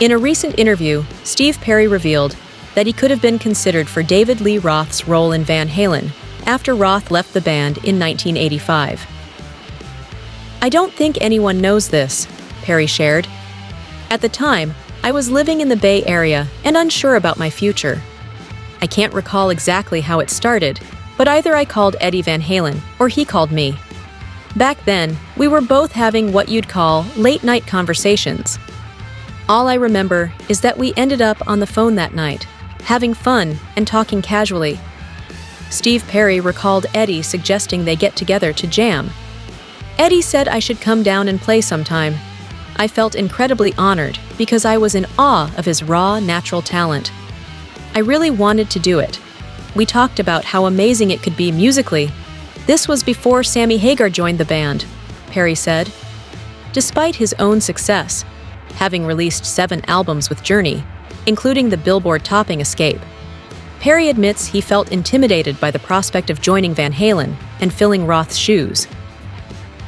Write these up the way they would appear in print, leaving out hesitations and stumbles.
In a recent interview, Steve Perry revealed that he could have been considered for David Lee Roth's role in Van Halen after Roth left the band in 1985. "I don't think anyone knows this," Perry shared. "At the time, I was living in the Bay Area and unsure about my future. I can't recall exactly how it started, but either I called Eddie Van Halen or he called me. Back then, we were both having what you'd call late-night conversations. All I remember is that we ended up on the phone that night, having fun and talking casually." Steve Perry recalled Eddie suggesting they get together to jam. "Eddie said I should come down and play sometime. I felt incredibly honored because I was in awe of his raw, natural talent. I really wanted to do it. We talked about how amazing it could be musically. This was before Sammy Hagar joined the band," Perry said. Despite his own success, having released 7 albums with Journey, including the Billboard-topping Escape, Perry admits he felt intimidated by the prospect of joining Van Halen and filling Roth's shoes.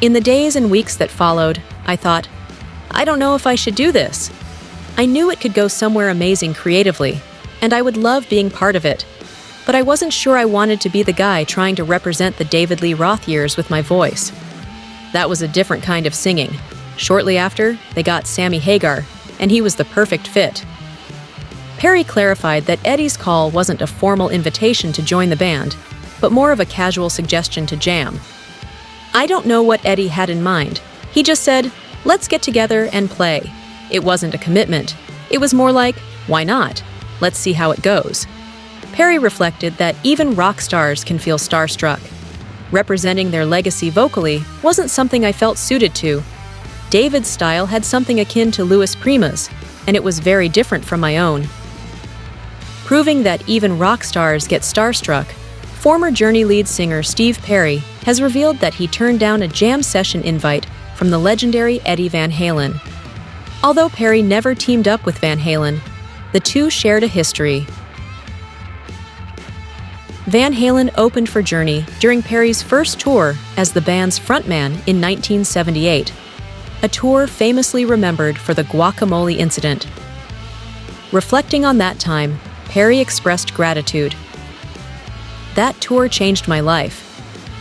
"In the days and weeks that followed, I thought, I don't know if I should do this. I knew it could go somewhere amazing creatively, and I would love being part of it. But I wasn't sure I wanted to be the guy trying to represent the David Lee Roth years with my voice. That was a different kind of singing. Shortly after, they got Sammy Hagar, and he was the perfect fit." Perry clarified that Eddie's call wasn't a formal invitation to join the band, but more of a casual suggestion to jam. "I don't know what Eddie had in mind. He just said, 'Let's get together and play.' It wasn't a commitment. It was more like, 'Why not? Let's see how it goes.'" Perry reflected that even rock stars can feel starstruck. "Representing their legacy vocally wasn't something I felt suited to. David's style had something akin to Louis Prima's, and it was very different from my own." Proving that even rock stars get starstruck, former Journey lead singer Steve Perry has revealed that he turned down a jam session invite from the legendary Eddie Van Halen. Although Perry never teamed up with Van Halen, the two shared a history. Van Halen opened for Journey during Perry's first tour as the band's frontman in 1978, a tour famously remembered for the guacamole incident. Reflecting on that time, Perry expressed gratitude. "That tour changed my life.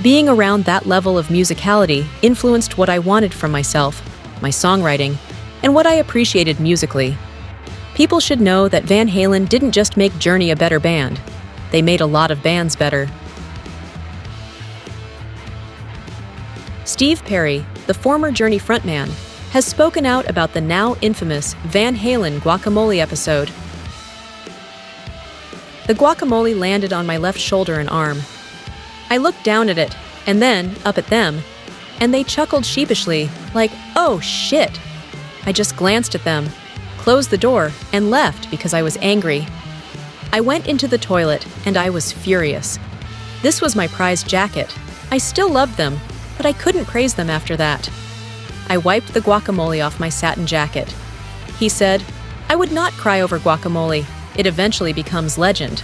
Being around that level of musicality influenced what I wanted from myself, my songwriting, and what I appreciated musically. People should know that Van Halen didn't just make Journey a better band. They made a lot of bands better." Steve Perry, the former Journey frontman, has spoken out about the now infamous Van Halen guacamole episode. "The guacamole landed on my left shoulder and arm. I looked down at it, and then up at them, and they chuckled sheepishly, like, 'Oh, shit!' I just glanced at them, closed the door, and left because I was angry. I went into the toilet, and I was furious. This was my prized jacket. I still loved them, but I couldn't praise them after that. I wiped the guacamole off my satin jacket." He said, "I would not cry over guacamole. It eventually becomes legend."